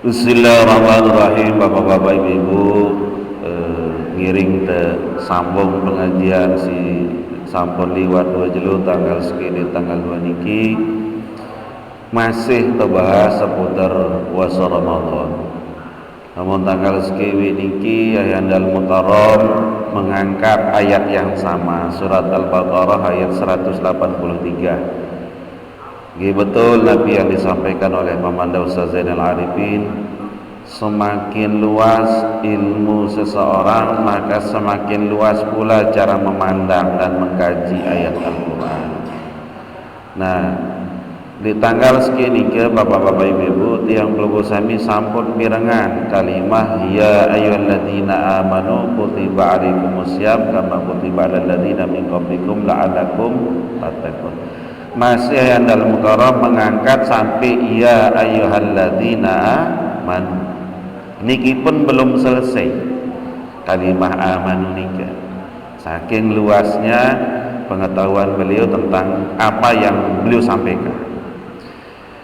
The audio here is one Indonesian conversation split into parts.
Bismillahirrahmanirrahim. Bapak-bapak, ibu-ibu, ngiring te sambung pengajian si sampun liwat 2 jelu tanggal segini tanggal 2 niki masih terbahas seputar puasa Ramadan. Namun tanggal sekiwi niki Ayandal Mukarram mengangkat ayat yang sama, surat Al-Baqarah ayat 183. Betul Nabi yang disampaikan oleh Pamanda Ustaz Zainal Arifin, semakin luas ilmu seseorang maka semakin luas pula cara memandang dan mengkaji ayat Al-Quran. Nah, di tanggal segini ke bapak-bapak ibu-ibu tiang pelunggu sami sampun mirengan kalimah ya ayyuhalladzina amanu kutiba alaikumusiyam kama kutiba alal ladzina min qablikum la'allakum tattaqun. Masih yang dalam Mukarram mengangkat sampai ya ayyuhalladzina amanu. Niki pun belum selesai kalimah amanu nika. Saking luasnya pengetahuan beliau tentang apa yang beliau sampaikan.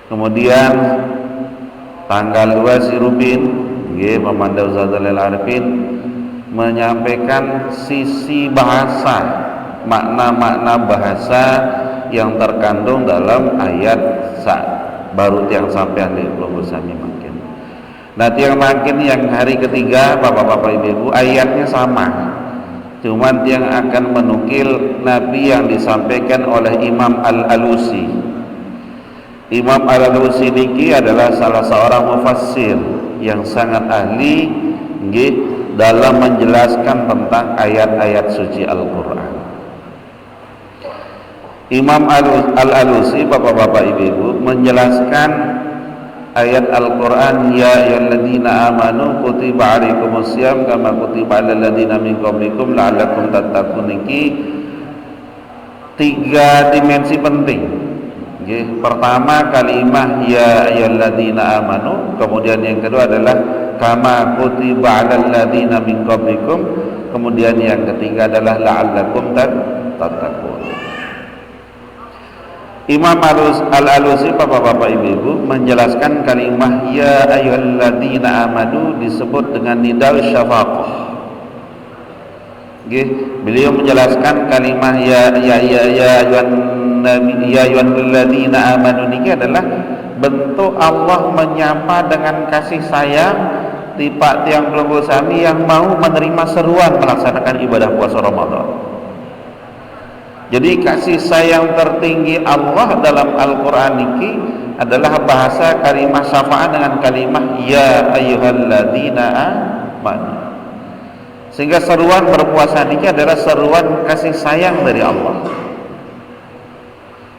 Kemudian tanggal 2 si Rubin Pemandau Zadalil Arifin menyampaikan sisi bahasa, makna-makna bahasa yang terkandung dalam ayat baru tiang sampean di belum sami makin. Nah, tiang makin yang hari ketiga bapak-bapak ibu-ibu ayatnya sama, cuman tiang akan menukil Nabi yang disampaikan oleh Imam Al-Alusi. Imam Al-Alusi niki adalah salah seorang mufassir yang sangat ahli dalam menjelaskan tentang ayat-ayat suci Al-Quran. Imam Al-Alusi bapak-bapak ibu-ibu menjelaskan ayat Al-Quran ya ayyuhalladzina amanu kutiba alaikumusiyam kama kutiba alal ladzina min qablikum la'allakum tattaqun niki 3 dimensi penting. Pertama kalimah ya ayyuhalladzina amanu, kemudian yang kedua adalah kama kutiba alal ladzina min qablikum, kemudian yang ketiga adalah la'allakum tattaqun. Imam Al-Alusi bapak-bapak ibu-ibu menjelaskan kalimah ya ayyuhalladzina amanu disebut dengan nidal syafaqah. Beliau menjelaskan kalimah ya ayyuhalladzina amanu ini adalah bentuk Allah menyapa dengan kasih sayang tipak tiang pelunggu sami yang mau menerima seruan melaksanakan ibadah puasa Ramadan. Jadi kasih sayang tertinggi Allah dalam Al-Quran ini adalah bahasa kalimah syafaat dengan kalimah ya ayyuhalladzina amanu. Sehingga seruan berpuasa ini adalah seruan kasih sayang dari Allah.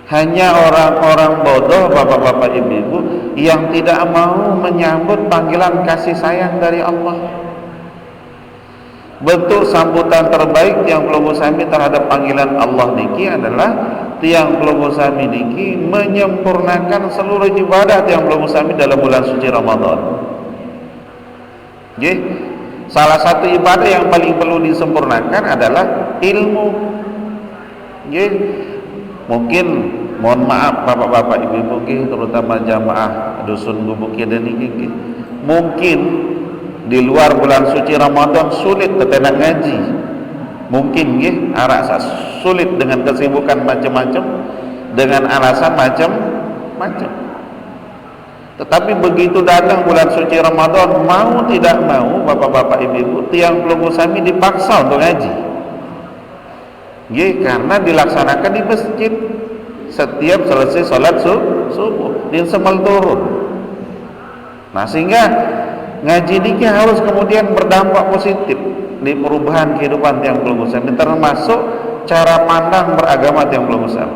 Hanya orang-orang bodoh bapak-bapak ibu-ibu yang tidak mau menyambut panggilan kasih sayang dari Allah. Bentuk sambutan terbaik tiang pelunggu sami terhadap panggilan Allah niki adalah tiang pelunggu sami niki menyempurnakan seluruh ibadah tiang pelunggu sami dalam bulan suci Ramadan. Salah satu ibadah yang paling perlu disempurnakan adalah ilmu. Mungkin mohon maaf bapak-bapak ibu-ibu terutama jamaah dusun Gubuk Kidul niki mungkin di luar bulan suci Ramadan sulit ketenak ngaji, mungkin arasa sulit dengan kesibukan macam-macam, dengan alasan macam-macam. Tetapi begitu datang bulan suci Ramadan, mau tidak mau bapak-bapak ibu-ibu tiang pelunggu sami dipaksa untuk ngaji. Karena dilaksanakan di masjid setiap selesai sholat subuh din semal turun. Nah, sehingga ngaji ini harus kemudian berdampak positif di perubahan kehidupan tiang pelunggu sami, termasuk cara pandang beragama tiang pelunggu sami.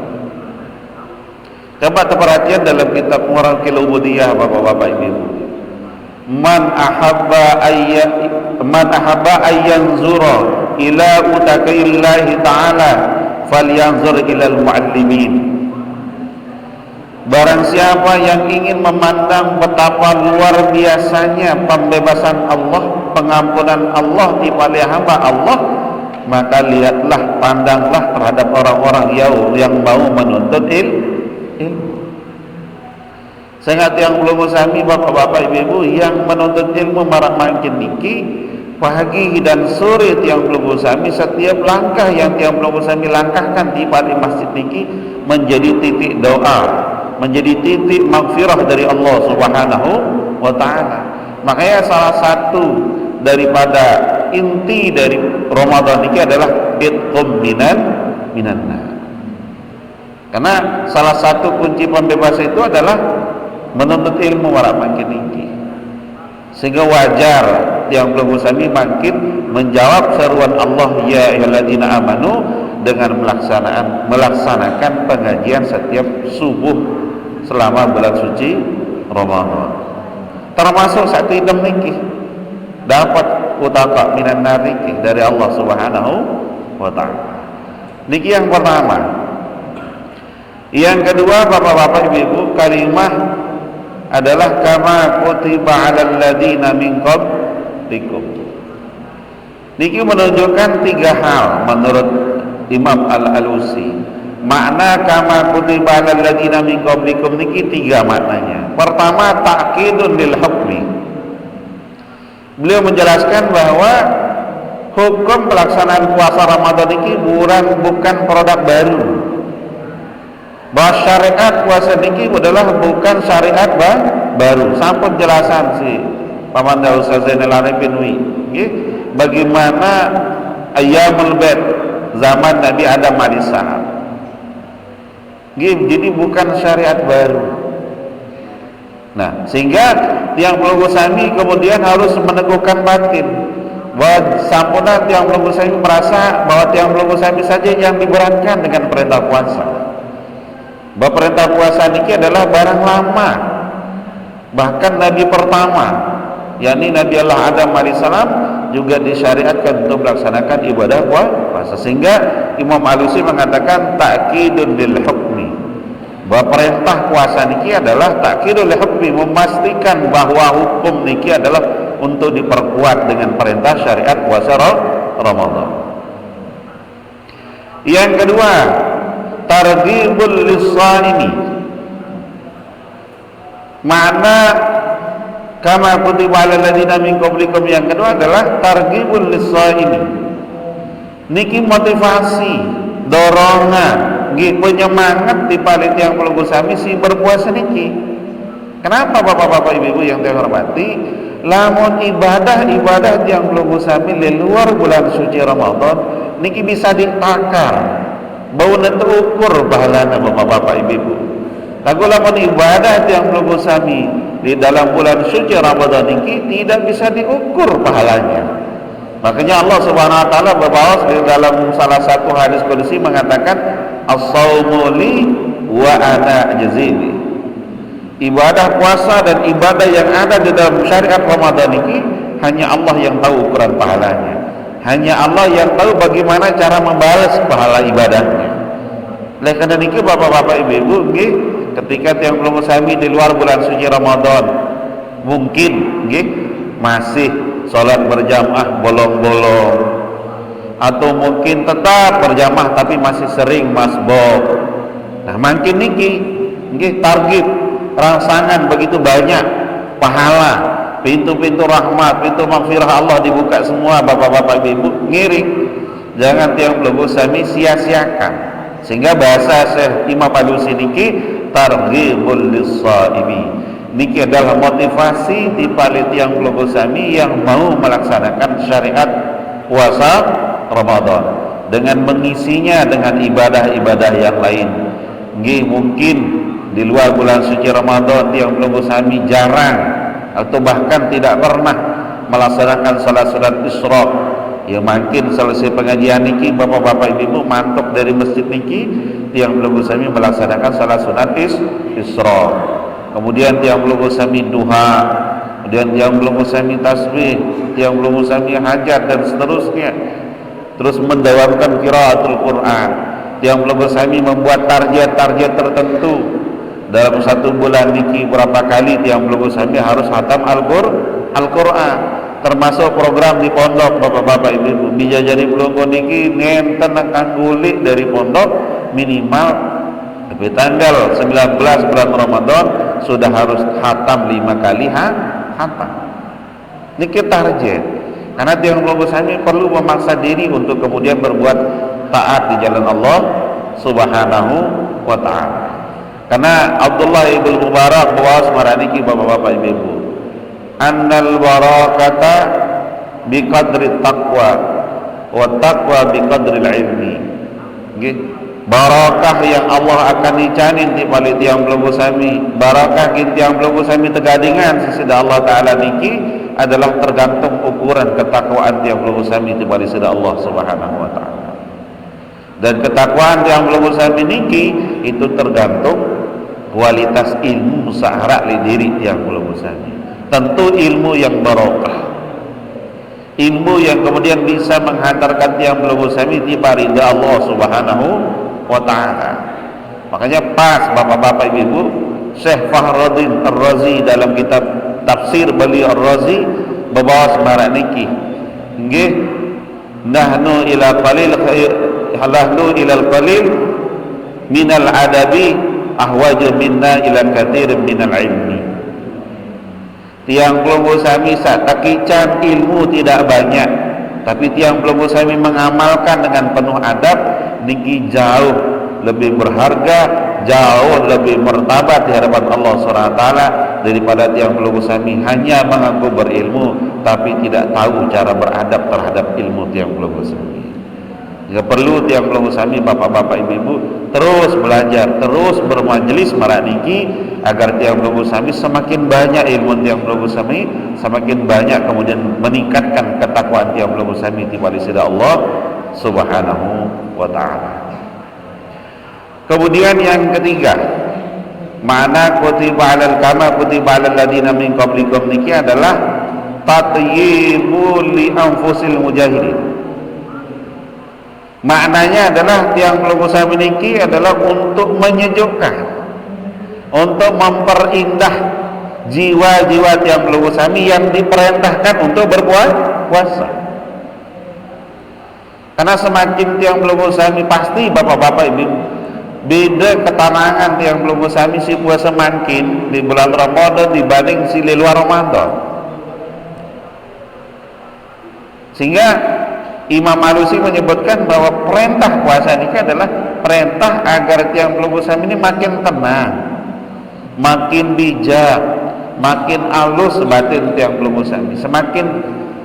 Coba perhatian dalam kitab Murakil Ubudiyah bapak-bapak ibu. Man ahabba ayyanzura ila utaqaillahi ta'ala falyanzur ilal muallimin. Barang siapa yang ingin memandang betapa luar biasanya pembebasan Allah, pengampunan Allah di balik hamba Allah, maka lihatlah, pandanglah terhadap orang-orang yang mau menuntut ilmu. Sehingga tiang belum sami bapak-bapak ibu-ibu yang menuntut ilmu makin niki pagi dan sore tiang belum sami setiap langkah yang tiang belum sami langkahkan di balik masjid niki menjadi titik doa, menjadi titik maghfirah dari Allah Subhanahu wa taala. Makanya salah satu daripada inti dari Ramadan ini adalah itqum minan nar. Karena salah satu kunci pembebasan itu adalah menuntut ilmu makin tinggi, sehingga wajar yang belum sami makin menjawab seruan Allah ya ayyuhalladzina amanu dengan melaksanakan pengajian setiap subuh selama bulan suci Ramadan. Termasuk satu idem niki dapat utaqa minan nar niki dari Allah Subhanahu wa taala. Niki yang pertama. Yang kedua, bapak-bapak ibu-ibu, kalimah adalah kama kutiba 'alal ladzina min qablikum. Niki menunjukkan tiga hal menurut Imam Al-Alusi. Makna kama kutiba 'alal ladzina min qablikum niki tiga maknanya. Pertama, ta'kidun lil hukmi. Beliau menjelaskan bahwa hukum pelaksanaan puasa Ramadan ini bukan produk baru. Bahwa syariat puasa niki adalah bukan syariat baru. Sampun jelasan si Pamanda Ustaz Zainal Arifin wi. Bagaimana ayyamul bait zaman Nabi Adam alaihissalam. Jadi bukan syariat baru. Nah, sehingga tiang pelunggu sami kemudian harus meneguhkan batin bahwa sampuna tiang pelunggu sami merasa bahwa tiang pelunggu sami saja yang diberatkan dengan perintah puasa. Bahwa perintah puasa ini adalah barang lama, bahkan Nabi pertama, yakni Nabi Allah Adam alaihissalam juga disyariatkan untuk melaksanakan ibadah puasa. Sehingga Imam Alusi mengatakan ta'kidun lil hukmi, bahwa perintah puasa niki adalah ta'kidul lil hukmi, memastikan bahwa hukum niki adalah untuk diperkuat dengan perintah syariat puasa Ramadan. Yang kedua, targhibul lis-shaimi. Makna kama kutiba 'alal ladzina min qablikum yang kedua adalah targhibul lis-shaimi. Niki motivasi, dorongan, penyemangat di balik yang pelunggu sami si berpuasa niki. Kenapa bapak-bapak ibu-ibu yang terhormati? Lamun ibadah yang pelunggu sami di luar bulan suci Ramadan niki bisa ditakar. Bau nanti ukur pahalanya bapak-bapak ibu-ibu. Lagu lamun ibadah yang pelunggu sami di dalam bulan suci Ramadan ini tidak bisa diukur pahalanya. Makanya Allah Subhanahu wa taala berbawas di dalam salah satu hadis qudsi mengatakan as-shaumu li wa ana ajzibi. Ibadah puasa dan ibadah yang ada di dalam syariat Ramadan ini hanya Allah yang tahu ukuran pahalanya. Hanya Allah yang tahu bagaimana cara membalas pahala ibadahnya. Oleh karena itu bapak-bapak ibu-ibu, ketika yang belum sami di luar bulan suci Ramadan mungkin masih sholat berjamaah bolong-bolong, atau mungkin tetap berjamaah tapi masih sering masbuk. Nah, makin niki target rangsangan begitu banyak pahala, pintu-pintu rahmat, pintu maghfirah Allah dibuka semua bapak-bapak ibu, ngiring. Jangan tiang belum sami sia-siakan. Sehingga bahasa Syekh Imam Alusi niki targhibul lis-shaimi. Niki adalah motivasi di balik tiang belum sami yang mau melaksanakan syariat puasa Ramadan dengan mengisinya dengan ibadah-ibadah yang lain. Mungkin di luar bulan suci Ramadan tiang belum sami jarang atau bahkan tidak pernah melaksanakan salat Isra. Ya makin selesai pengajian niki bapak-bapak ibu mantap dari masjid niki tiang belum sami melaksanakan salat sunat Isra. Kemudian tiang belum sami duha, kemudian tiang belum sami tasbih, tiang belum sami hajat dan seterusnya. Terus mendawamkan qiraatul Quran. Tiang belum sami membuat target-target tertentu. Dalam satu bulan niki berapa kali tiang belum sami harus khatam Al-Quran. Termasuk program di pondok bapak-bapak ibu-ibu bisa jadi pelunggu niki ngenten akan gulik dari pondok minimal tapi tanggal 19 bulan Ramadan sudah harus khatam 5 kali khatam. Niki target. Karena tiang pelunggu sami perlu memaksa diri untuk kemudian berbuat taat di jalan Allah Subhanahu wa ta'ala. Karena Abdullah ibn Mubarak bawa semarani bapak-bapak ibu-ibu, annal barakata biqadri taqwa wa taqwa biqadri ilmi. Nggih, barakah yang Allah akan dicanin di balik tiang pelunggu sami, barakah tiang pelunggu sami tegadingan sesida Allah taala niki adalah tergantung ukuran ketakwaan tiang pelunggu sami di balik sesida Allah Subhanahu wa taala. Dan ketakwaan tiang pelunggu sami niki itu tergantung kualitas ilmu sahara li diri tiang pelunggu sami. Tentu ilmu yang barokah, ilmu yang kemudian bisa menghantarkan tiang pelunggu sami di ridha Allah Subhanahu wa ta'ala. Makanya pas bapak-bapak ibu, Syekh Fakhruddin Ar-Razi dalam kitab tafsir beliau Ar-Razi bawa semarak niki nggih, nahnu ila qalil halahnu ilal qalil minal adabi ahwaju minna ila katsir minal ilmi. Tiang pelunggu sami sakican ilmu tidak banyak, tapi tiang pelunggu sami mengamalkan dengan penuh adab niki jauh lebih berharga, jauh lebih martabat di hadapan Allah SWT daripada tiang pelunggu sami hanya mengaku berilmu tapi tidak tahu cara beradab terhadap ilmu tiang pelunggu sami. Jika perlu tiang pelunggu sami bapak-bapak ibu-ibu terus belajar, terus bermajelis marak niki agar tiang pelunggu sami semakin banyak ilmu tiang pelunggu sami, semakin banyak kemudian meningkatkan ketakwaan tiang pelunggu sami di balik sida Allah Subhanahu wa ta'ala. Kemudian yang ketiga, makna kutiba 'alal kama kutiba 'alal ladina min qablikum niki adalah tatyibu li anfusil mujahidin. Maknanya adalah tiang pelunggu sami niki adalah untuk menyejukkan, untuk memperindah jiwa-jiwa tiang pelunggu sami yang diperintahkan untuk berpuasa. Karena semakin tiang pelunggu sami pasti bapak-bapak ibu beda ketenangan tiang pelunggu sami si puasa makin di bulan Ramadan dibanding si di luar Ramadan. Sehingga Imam Alusi menyebutkan bahwa perintah puasa ini adalah perintah agar tiang pelunggu sami ini makin tenang, makin bijak, makin halus batin tiang pelunggu sami, semakin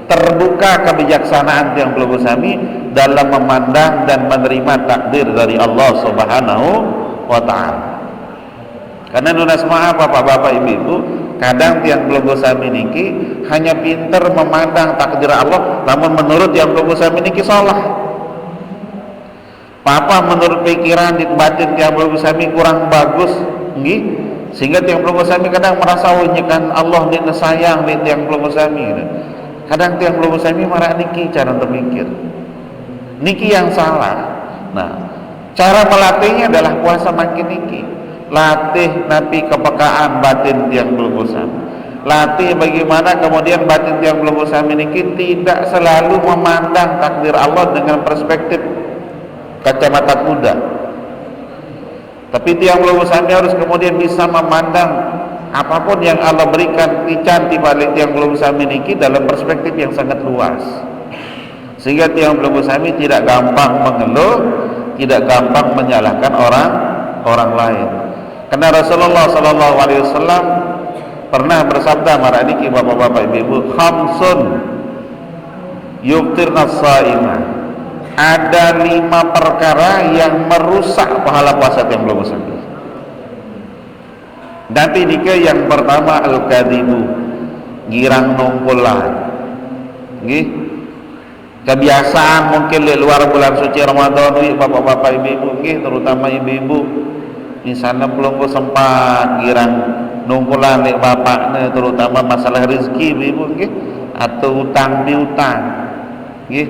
terbuka kebijaksanaan tiang pelunggu sami dalam memandang dan menerima takdir dari Allah Subhanahu wa ta'ala. Karena nunas maaf bapak-bapak ibu-ibu, kadang tiang pelunggu sami niki hanya pinter memandang takdir Allah, namun menurut tiang pelunggu sami niki salah. Papa menurut pikiran di batin tiang pelunggu sami kurang bagus, nggih, sehingga tiang pelunggu sami kadang merasa nyekan Allah dia sayang di tiang pelunggu sami. Kadang tiang pelunggu sami marah niki cara berpikir, niki yang salah. Nah, cara melatihnya adalah puasa makin niki. Latih napi kepekaan batin tiang pelunggu sami. Latih bagaimana kemudian batin tiang pelunggu sami niki tidak selalu memandang takdir Allah dengan perspektif kacamata kuda. Tapi tiang pelunggu sami harus kemudian bisa memandang apapun yang Allah berikan pican di balik tiang pelunggu sami niki dalam perspektif yang sangat luas. Sehingga tiang pelunggu sami tidak gampang mengeluh, tidak gampang menyalahkan orang lain. Karena Rasulullah sallallahu alaihi wasallam pernah bersabda marah niki bapak-bapak ibu-ibu, khamsun yuftirna shaimah. Ada 5 perkara yang merusak pahala puasa tiang pelunggu sami. Nanti niki yang pertama al-kadibu, girang nungkulan. Nggih. Kebiasaan mungkin di luar bulan suci Ramadan bapak-bapak ibu-ibu nggih, terutama ibu-ibu misalnya pelunggu sempat girang nungkulan lek bapaknya terutama masalah rezeki ibu nggih atau utang piutang nggih,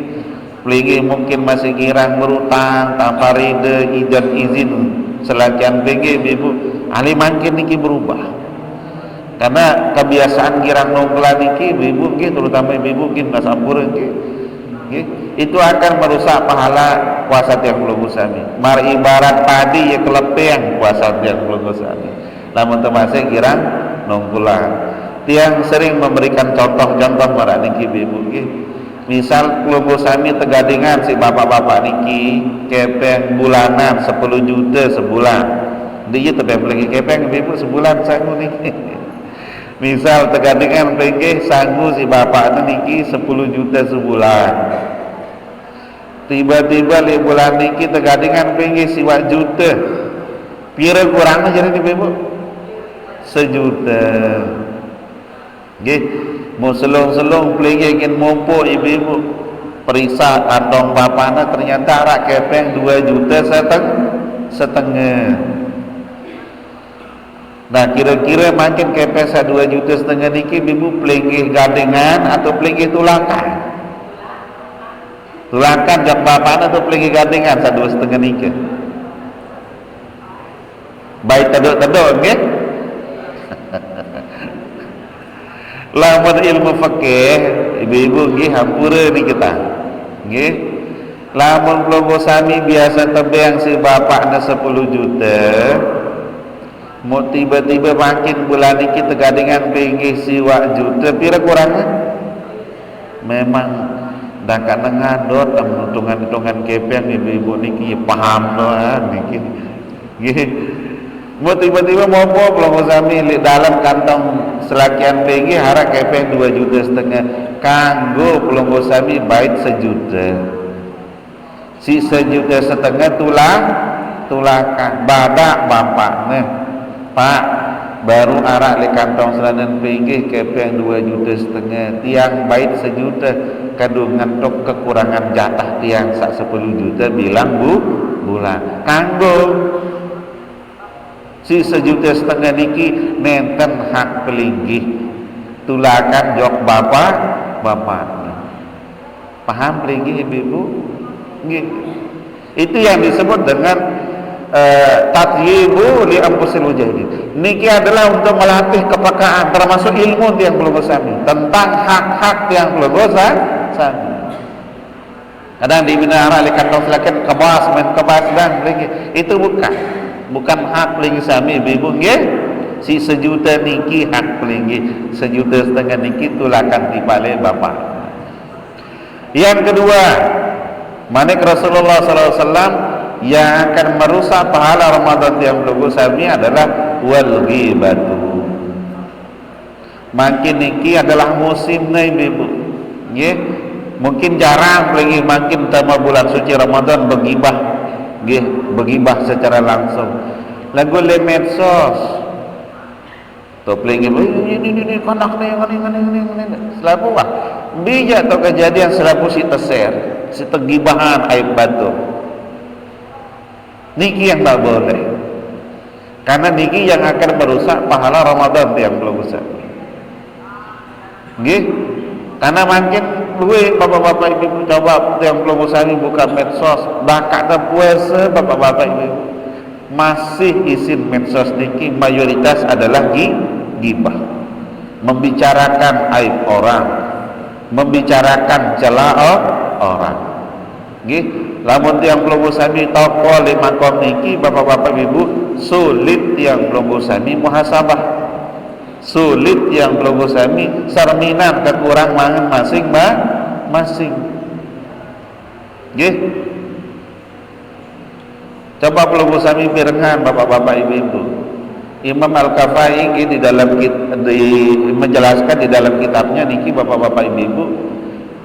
peligi mungkin masih girang berutang tanpa rida izin selakian PG ibu ahli makin niki berubah karena kebiasaan girang nungkulan niki ibu nggih terutama ibu nggih ngasampura nggih itu akan merusak pahala puasa tiang pelunggu sami. Mar ibarat padi ya kelepeng puasa tiang pelunggu sami. lamun termasuk kirang nongkulan. Tiang sering memberikan contoh-contoh para niki ibu nggih. Misal kelompok sami tegadingan si bapak-bapak niki kepeng bulanan 10 juta sebulan. Dia tebeng lagi kepeng ibu sebulan sanggup niki. Misal tegadingan penggih sanggup si bapak niki 10 juta sebulan. Tiba-tiba li bulan niki tegadingan penggih siwa juta. Pira kurangnya jadi ibu? Sejuta. Nggih, mau selong-selong peligi ingin mumpuk ibu-ibu periksa kantong bapaknya ternyata rak kepeng 2 juta setengah. Nah kira-kira makin kepeng 2 juta setengah niki ibu peligi gadengan atau peligi tulakan? Tulakan jam bapaknya atau peligi gadengan 2,5 niki? Baik teduk-teduk nggih. Lamun ilmu fikih ibu-ibu nggih hampura ni kita nggih. Lamun kelompok sami biasa tebang si bapakna 10 juta, mau tiba-tiba makin bulan iki tegadingan pinggih siwa juta, pira kurangnya? Memang dah kan ngadot hitungan-hitungan kepeng ibu-ibu niki paham doang niki nggih. Mau tiba-tiba mau kelompok sami dalam kantong selakian pengi harap kepeng 2,5 juta kanggo kelompok sami bait 1 juta. Si 1,5 juta tulakan badak bapaknya pak baru arak li kantong selanan pengi kepeng 2,5 juta tiang bait 1 juta kadungan tok kekurangan jatah tiang sak 10 juta bilang bulan kanggo si 1,5 juta niki nenten hak pelinggih tulakan jok bapak paham pelinggih ibu-ibu nggih. Itu yang disebut dengan tatyibu li anfusil mujahidin. Niki adalah untuk melatih kepekaan termasuk ilmu yang belum sami tentang hak-hak yang belum sami. Kadang di minara li kantong silakan kebas dan itu bukan hak pelinggih sami ibu nggih. Si 1 juta niki hak pelinggih 1,5 juta niki tulakan dipale bapak. Yang kedua, manik Rasulullah SAW yang akan merusak pahala Ramadan yang belum sami adalah wal ghibatu. Makin niki adalah musimnya ibu nggih. Mungkin jarang pelinggih makin tambah bulan suci Ramadan begibah nggih, begibah secara langsung. Lagu le medsos. To pelinggih ini konak ni selaku ah. Bija to kejadian selaku si teser, si tegibahan aib batu. Niki yang tak boleh. Karena niki yang akan merusak pahala Ramadan yang belum besar. Nggih. Karena makin luwe bapak-bapak ibu coba yang belum besar buka medsos, dah kata puasa bapak-bapak ibu masih izin medsos niki mayoritas adalah gibah, membicarakan aib orang, membicarakan celah orang nggih. Lamun tiang belum sami toko lima kom niki bapak-bapak ibu sulit tiang belum sami muhasabah, sulit yang belum sami sarminan kekurangan masing-masing nggih. Coba belum sami pirengan bapak-bapak ibu-ibu. Imam Al-Kafai di dalam menjelaskan di dalam kitabnya niki bapak-bapak ibu-ibu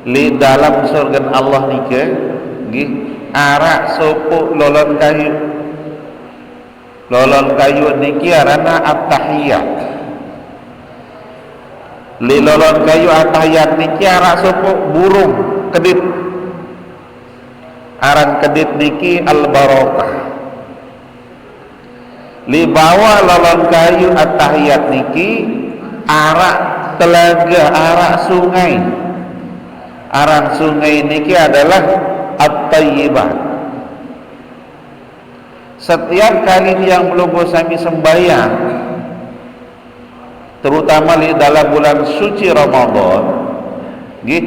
li dalam surga Allah niki nggih arak sopo lolon kayu niki arana at-tahiyat. Li lolon kayu at-tahiyat niki arak sopo burung kedit, aran kedit niki al-barakah. Li bawa lolon kayu at-tahiyat niki arak telaga, arak sungai. Aran sungai niki adalah at-thayyibah. Setiap kali yang belum sami sembahyang, terutama di dalam bulan suci Ramadan nggih,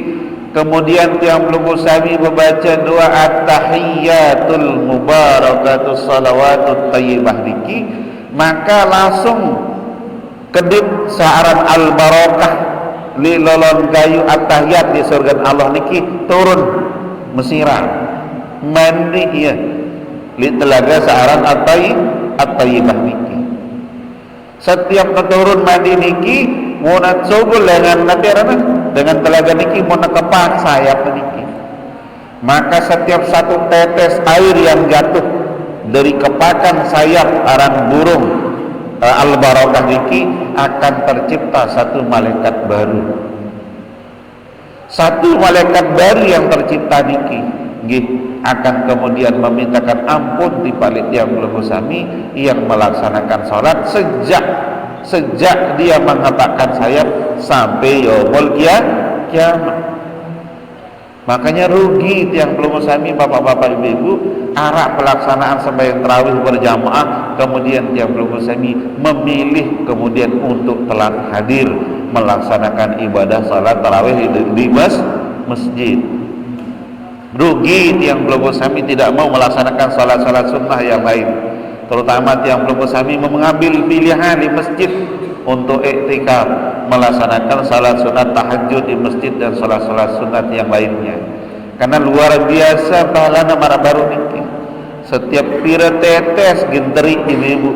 kemudian yang belum sami membaca doa at-tahiyyatul mubarakatus salawatut thayyibah niki maka langsung kedip saaran al barokah li lolon gayu at-tahiyat di surga Allah niki turun mesira mandi ya li telaga saaran at-tayyibah niki. Setiap keturun mandi niki munat subul dengan telaga niki mau kepak sayap niki, maka setiap satu tetes air yang jatuh dari kepakan sayap aran burung al-barakah niki akan tercipta satu malaikat baru. Satu malaikat baru yang tercipta niki nggih akan kemudian memintakan ampun di balik tiang belenggu sami yang melaksanakan salat sejak dia mengepakkan sayap sampai yaumul kiamat. Makanya rugi tiang belenggu sami bapak-bapak ibu-ibu arah pelaksanaan sembahyang tarawih berjamaah, kemudian tiang belenggu sami memilih kemudian untuk telat hadir melaksanakan ibadah salat tarawih di masjid. Rugi tiang belenggu sami tidak mau melaksanakan salat-salat sunnah yang lain, terutama tiang belenggu sami mengambil pilihan di masjid untuk iktikaf, melaksanakan salat sunat tahajud di masjid dan salat-salat sunat yang lainnya. Karena luar biasa pahalana mara baru niki. Setiap pira tetes genteri ibu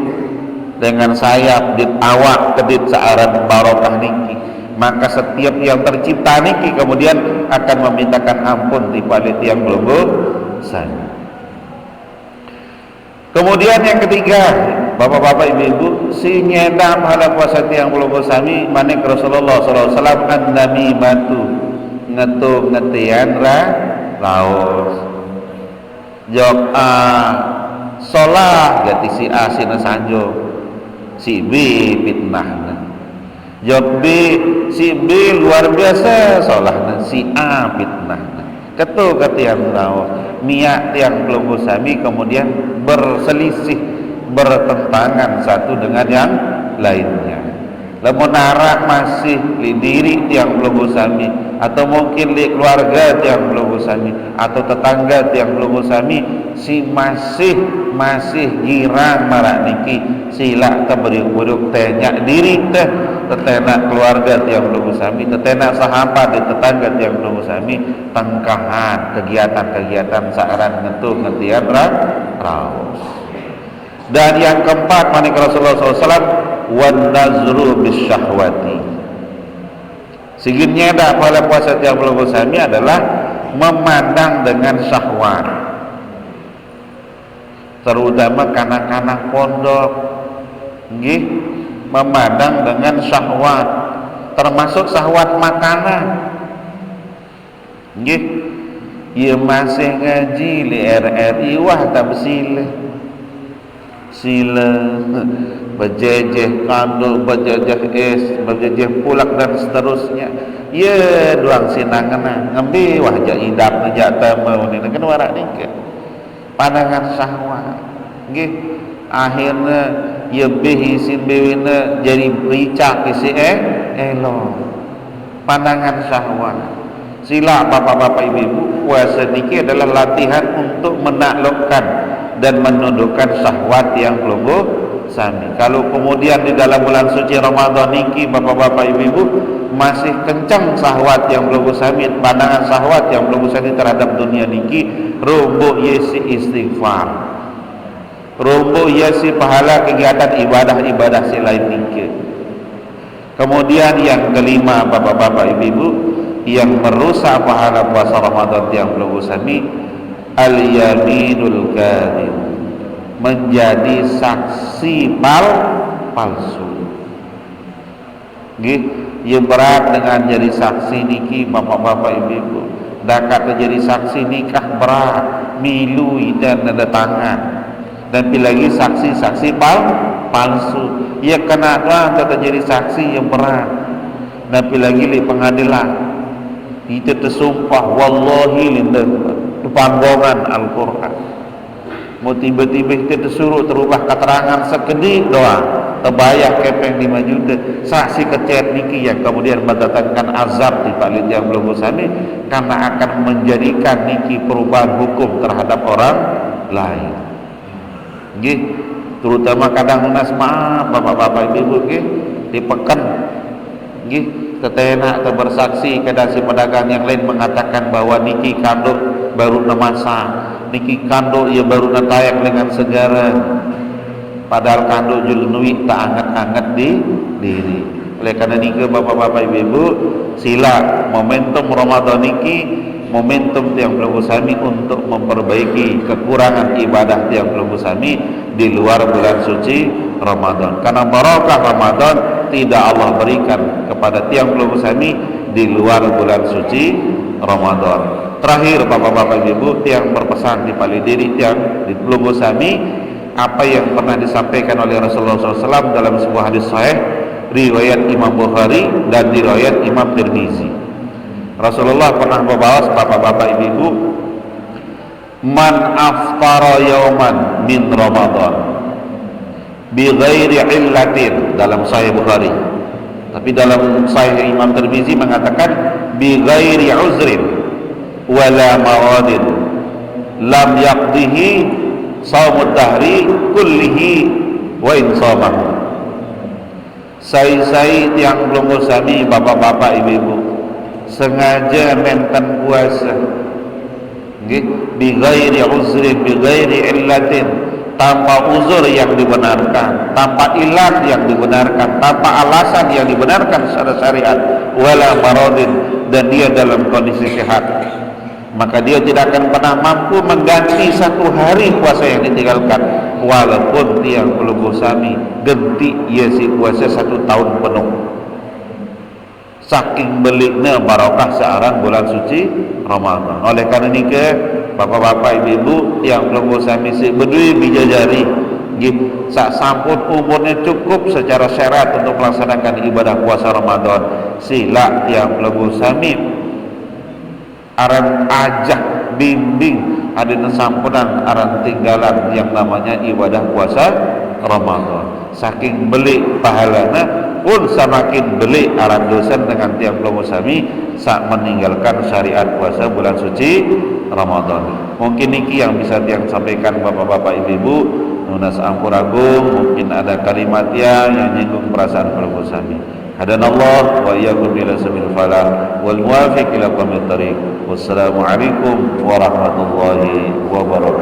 dengan sayap di awak kedit saaran barokah niki, maka setiap yang tercipta niki kemudian akan memintakan ampun di balik tiang belenggu sami. Kemudian yang ketiga, bapak-bapak ibu-ibu, si nyeda pahala puasa tiang belenggu sami manik Rasulullah sallallahu alaihi wasallam an-namimatu ngetian raos jok solah gati si A sina sanjo si B fitnah jok B si B luar biasa solahna si A fitnah ketu ketiang raos niat tiang belenggu sami kemudian berselisih bertentangan satu dengan yang lainnya. Lamun arah masih di diri tiang belenggu sami atau mungkin di keluarga tiang belenggu sami atau tetangga tiang belenggu sami si masih girang marak niki sila teberuk-beruk tanya diri teh tetena keluarga tiang belenggu sami tetena sahabat di tetangga tiang belenggu sami tengkahan kegiatan-kegiatan saaran ngetian raos. Dan yang keempat manik Rasulullah SAW wan nazru bisyahwati. Sigitnya dah pada puasa tiang belenggu sami adalah memandang dengan syahwat, terutama kanak-kanak pondok nggih memandang dengan syahwat, termasuk syahwat makanan nggih. Ia masih ngaji li RRI wah tabsile sila berjejeh kandul berjejeh es berjejeh pulak dan seterusnya ya doang sinangana ngembi wah jak idap jak tamu ni kan warak ni pandangan syahwat nggih akhirnya ya behi sin bewina jadi ricak isi elo pandangan syahwat. Sila bapak-bapak ibu-ibu, puasa niki adalah latihan untuk menaklukkan dan menundukkan syahwat yang belenggu sami. Kalau kemudian di dalam bulan suci Ramadan niki bapak-bapak ibu-ibu masih kencang syahwat yang belenggu sami, pandangan syahwat yang belenggu sami terhadap dunia niki, rumbuh yesi istighfar, rumbuh yesi pahala kegiatan ibadah-ibadah si lain niki. Kemudian yang kelima bapak-bapak ibu-ibu yang merusak pahala puasa Ramadan yang belenggu sami al-yaminul kadhib, menjadi saksi palsu nggih. Ieu berat dengan jadi saksi niki bapak-bapak ibu-ibu, dakat jadi saksi nikah berat milu dan tanda tangan dan lagi saksi-saksi palsu ia kena doang jadi saksi yang berat dan lagi di pengadilan kita tersumpah wallahi lindah panggongan Al-Quran mau tiba-tiba kita tersuruh terubah keterangan sekedip doang terbayar kepeng 5 juta saksi kecet niki yang kemudian mendatangkan azab di balik yang belum sami karena akan menjadikan niki perubahan hukum terhadap orang lain nggih. terutama kadang lunas maaf bapak-bapak ibu nggih dipekan nggih tetena atau bersaksi kada si pedagang yang lain mengatakan bahwa niki kanduk baru namasa, niki kanduk ya baru natayak dengan segara, padahal kanduk julunui tak anget-anget di diri. Oleh karena niki bapak-bapak ibu-ibu, sila momentum Ramadan niki momentum tiang pelaku sami untuk memperbaiki kekurangan ibadah tiang pelaku sami di luar bulan suci Ramadan. Karena barakah Ramadan tidak Allah berikan kepada tiang pelaku sami di luar bulan suci Ramadan. Terakhir bapak-bapak ibu tiang berpesan di pali diri tiang di pelaku sami apa yang pernah disampaikan oleh Rasulullah SAW dalam sebuah hadis sahih riwayat Imam Bukhari dan riwayat Imam Tirmizi. Rasulullah pernah membawa bapak-bapak ibu-ibu, man aftara yauman min Ramadan bi ghairi illatin, dalam Sahih Bukhari, tapi dalam Sahih Imam Tirmizi mengatakan bi ghairi uzrin wala maradin lam yaqdihi shaumud dahri kullihi wa in shamahu. Sai-sai tiang belum sami bapak-bapak ibu-ibu sengaja menten puasa nggih bi ghairi uzrin bi ghairi illatin, tanpa uzur yang dibenarkan, tanpa ilat yang dibenarkan, tanpa alasan yang dibenarkan secara syariat, wala maradin, dan dia dalam kondisi sehat, maka dia tidak akan pernah mampu mengganti satu hari puasa yang ditinggalkan, walaupun tiang pelunggu sami genti ia si puasa 1 tahun penuh. Saking beliknya barakah searan bulan suci Ramadan. Oleh karena ini ke bapak-bapak ibu-ibu yang pelunggu sami si berdui bijajari sak sampun umurnya cukup secara syarat untuk melaksanakan ibadah puasa Ramadan, sila yang pelunggu sami aran ajak bimbing ada sampunan aran tinggalan yang namanya ibadah puasa Ramadan. Saking belik pahalana pun semakin belik aran dosen dengan tiap pelunggu sami saat meninggalkan syariat puasa bulan suci Ramadan. Mungkin niki yang bisa tiang sampaikan bapak-bapak ibu-ibu nunas ampuragung, mungkin ada kalimat yang nyinggung perasaan pelunggu sami. Hadanallah wa iyyakum ila sabil falah wal muwafiq ila qamit thariq. Wassalamualaikum warahmatullahi wabarakatuh.